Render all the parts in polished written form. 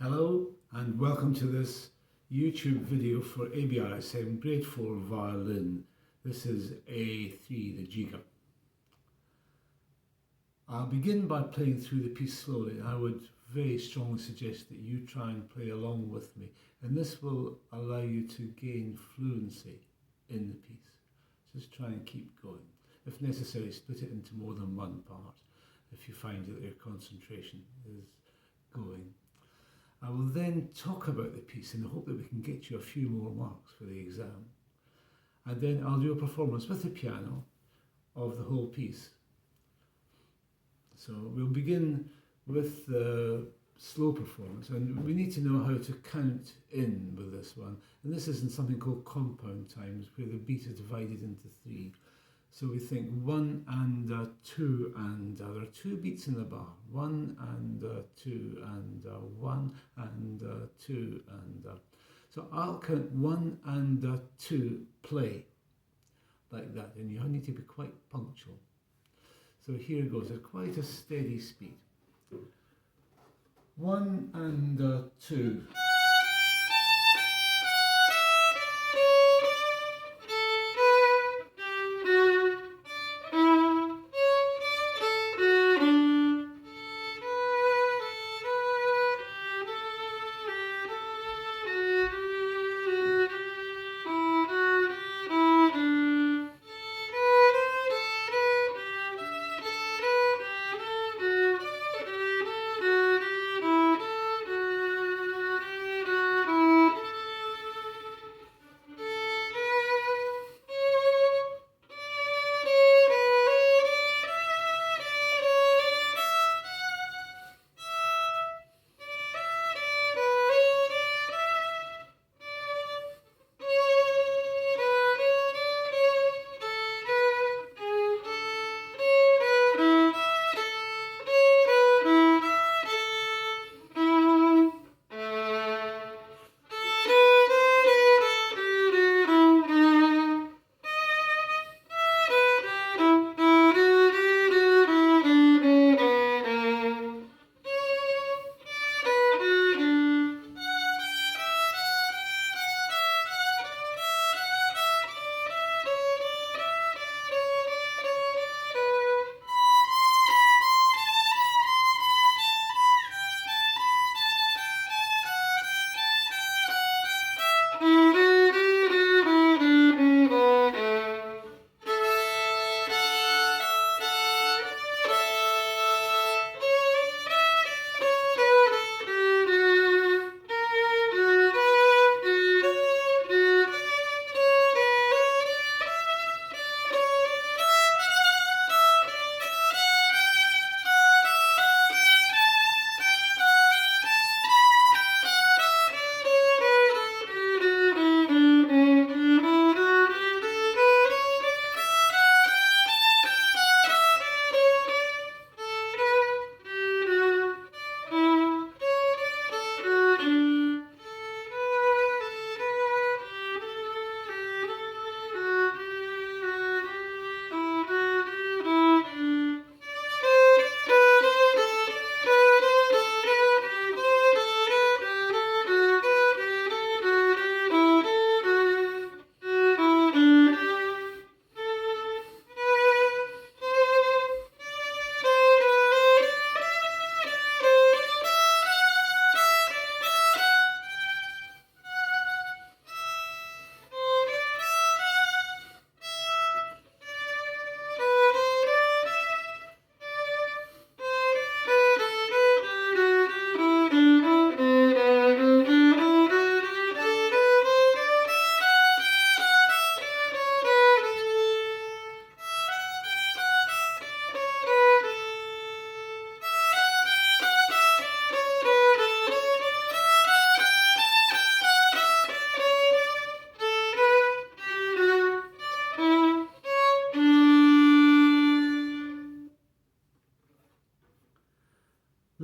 Hello and welcome to this YouTube video for Abrsm Grade 4 Violin. This is A3, the G gun. I'll begin by playing through the piece slowly. I would very strongly suggest that you try and play along with me, and this will allow you to gain fluency in the piece. Just try and keep going. If necessary, split it into more than one part if you find that your concentration is going. I will then talk about the piece in the hope that we can get you a few more marks for the exam. And then I'll do a performance with the piano of the whole piece. So we'll begin with the slow performance, and we need to know how to count in with this one. And this is in something called compound times, where the beat is divided into three. So we think 1 and 2 and there are 2 beats in the bar. 1 and 2 and 1 and 2 and so I'll count 1 and 2 play like that, and you need to be quite punctual. So here goes at quite a steady speed. 1 and 2.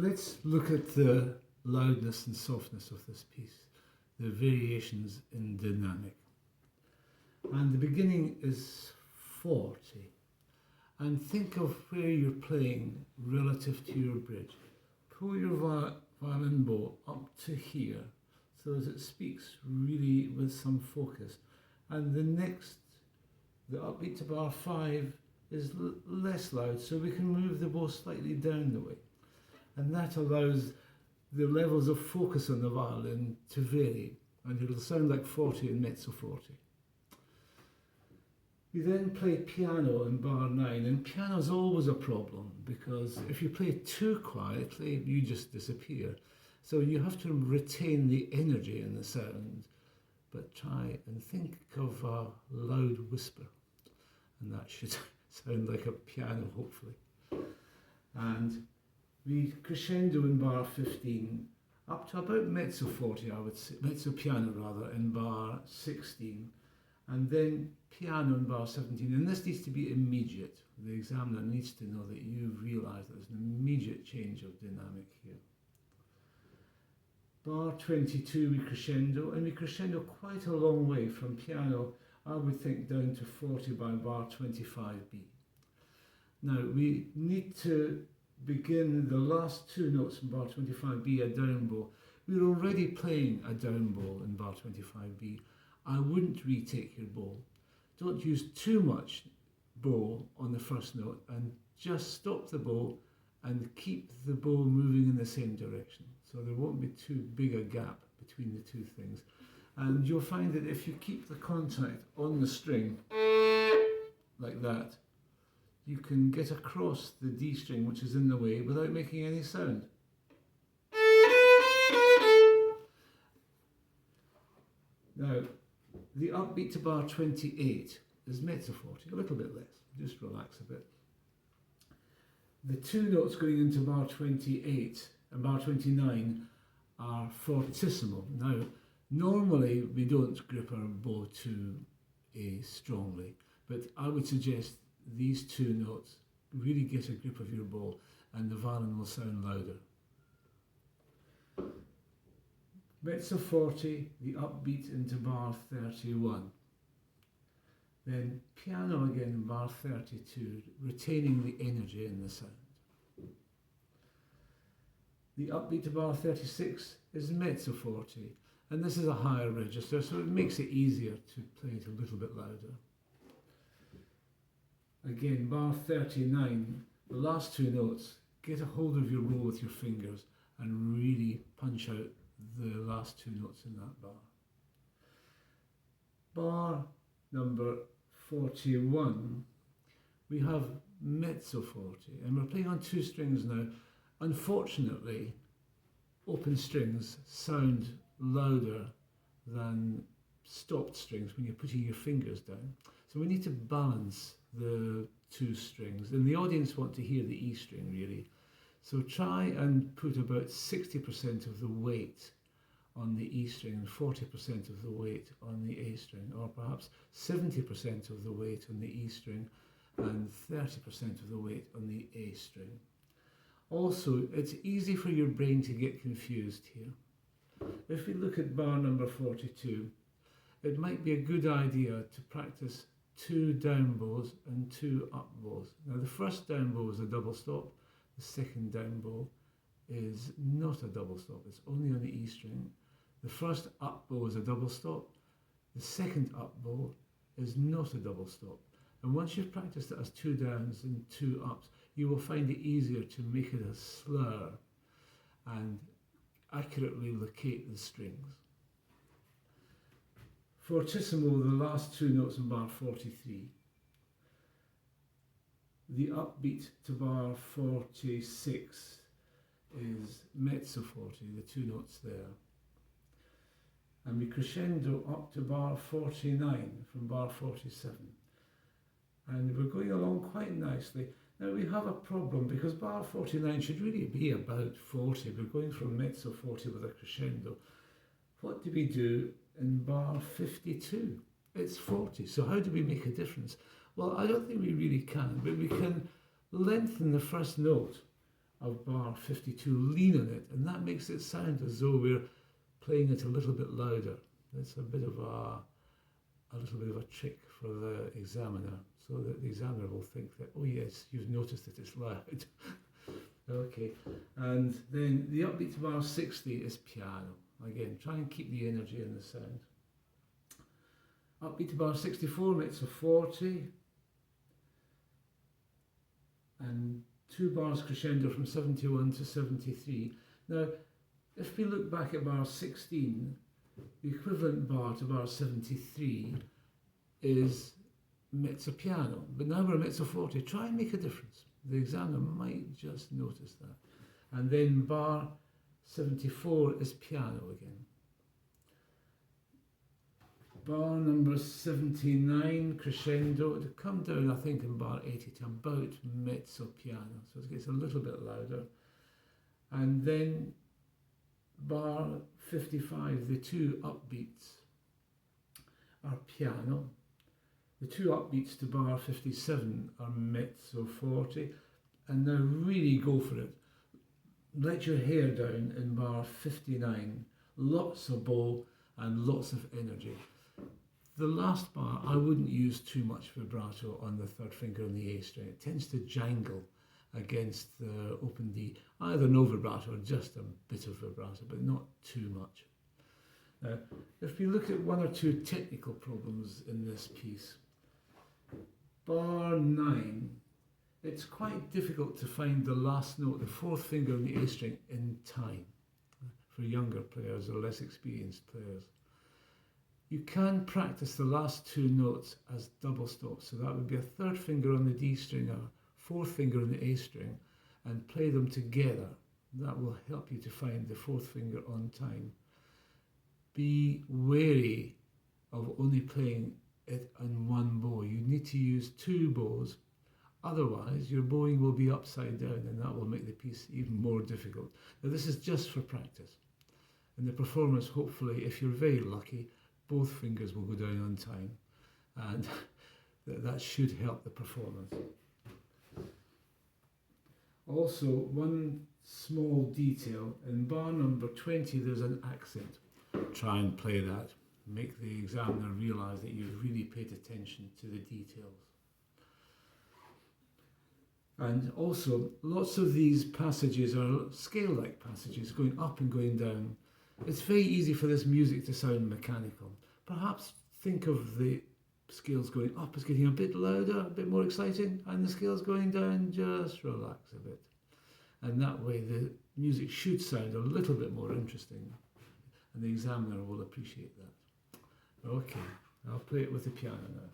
Let's look at the loudness and softness of this piece, the variations in dynamic. And the beginning is 40. And think of where you're playing relative to your bridge. Pull your violin bow up to here, so that it speaks really with some focus. And the upbeat to bar 5 is less loud, so we can move the bow slightly down the way. And that allows the levels of focus on the violin to vary, and it'll sound like 40 in mezzo forte. We then play piano in bar 9, and piano's always a problem, because if you play too quietly, you just disappear. So you have to retain the energy in the sound, but try and think of a loud whisper, and that should sound like a piano, hopefully. And we crescendo in bar 15, up to about mezzo forte, I would say, mezzo piano rather, in bar 16, and then piano in bar 17. And this needs to be immediate. The examiner needs to know that you've realised there's an immediate change of dynamic here. Bar 22 we crescendo, and we crescendo quite a long way from piano, I would think, down to 40 by bar 25B. Now we need to begin the last two notes in bar 25B, a down bow. We're already playing a down bow in bar 25B. I wouldn't retake your bow. Don't use too much bow on the first note, and just stop the bow and keep the bow moving in the same direction. So there won't be too big a gap between the two things. And you'll find that if you keep the contact on the string like that, you can get across the D string which is in the way without making any sound. Now, the upbeat to bar 28 is mezzo forte, a little bit less, just relax a bit. The two notes going into bar 28 and bar 29 are fortissimo. Now, normally we don't grip our bow too strongly, but I would suggest these two notes really get a grip of your bow and the violin will sound louder. Mezzo forte, the upbeat into bar 31. Then piano again in bar 32, retaining the energy in the sound. The upbeat to bar 36 is mezzo forte, and this is a higher register, so it makes it easier to play it a little bit louder. Again, bar 39, the last two notes, get a hold of your bow with your fingers and really punch out the last two notes in that bar. Bar number 41, we have mezzo forte, and we're playing on two strings now. Unfortunately, open strings sound louder than stopped strings when you're putting your fingers down. So we need to balance the two strings, and the audience want to hear the E string really. So try and put about 60% of the weight on the E string and 40% of the weight on the A string, or perhaps 70% of the weight on the E string and 30% of the weight on the A string. Also, it's easy for your brain to get confused here. If we look at bar number 42, it might be a good idea to practice two down bows and two up bows. Now the first down bow is a double stop, the second down bow is not a double stop, it's only on the E string. The first up bow is a double stop, the second up bow is not a double stop. And once you've practiced it as two downs and two ups, you will find it easier to make it a slur and accurately locate the strings. Fortissimo, the last two notes in bar 43. The upbeat to bar 46 is mezzo forte, the two notes there. And we crescendo up to bar 49 from bar 47. And we're going along quite nicely. Now we have a problem because bar 49 should really be about 40. We're going from mezzo forte with a crescendo. What do we do in bar 52? It's 40. So how do we make a difference? Well, I don't think we really can, but we can lengthen the first note of bar 52, lean on it, and that makes it sound as though we're playing it a little bit louder. It's a little bit of a trick for the examiner, so that the examiner will think that, oh yes, you've noticed that it's loud. Okay, and then the upbeat to bar 60 is piano. Again, try and keep the energy in the sound. Upbeat to bar 64, mezzo forte, and 2 bars crescendo from 71 to 73. Now, if we look back at bar 16, the equivalent bar to bar 73 is mezzo piano, but now we're mezzo forte. Try and make a difference. The examiner might just notice that. And then bar 74 is piano again. Bar number 79, crescendo, it'll come down, I think, in bar 80 to about mezzo piano, so it gets a little bit louder. And then bar 55, the 2 upbeats are piano. The 2 upbeats to bar 57 are mezzo forte, and now really go for it. Let your hair down in bar 59, lots of bow and lots of energy. The last bar, I wouldn't use too much vibrato on the 3rd finger on the A string. It tends to jangle against the open D, either no vibrato or just a bit of vibrato, but not too much. Now, if we look at 1 or 2 technical problems in this piece, bar 9, it's quite difficult to find the last note, the 4th finger on the A string, in time for younger players or less experienced players. You can practice the last 2 notes as double stops, so that would be a 3rd finger on the D string, a 4th finger on the A string, and play them together. That will help you to find the 4th finger on time. Be wary of only playing it on 1 bow. You need to use 2 bows, otherwise your bowing will be upside down, and that will make the piece even more difficult. Now, this is just for practice. In the performance, hopefully, if you're very lucky, both fingers will go down on time, and that should help the performance. Also, one small detail, in bar number 20 there's an accent. Try and play that. Make the examiner realise that you've really paid attention to the details. And also, lots of these passages are scale-like passages, going up and going down. It's very easy for this music to sound mechanical. Perhaps think of the scales going up as getting a bit louder, a bit more exciting, and the scales going down, just relax a bit. And that way the music should sound a little bit more interesting, and the examiner will appreciate that. Okay, I'll play it with the piano now.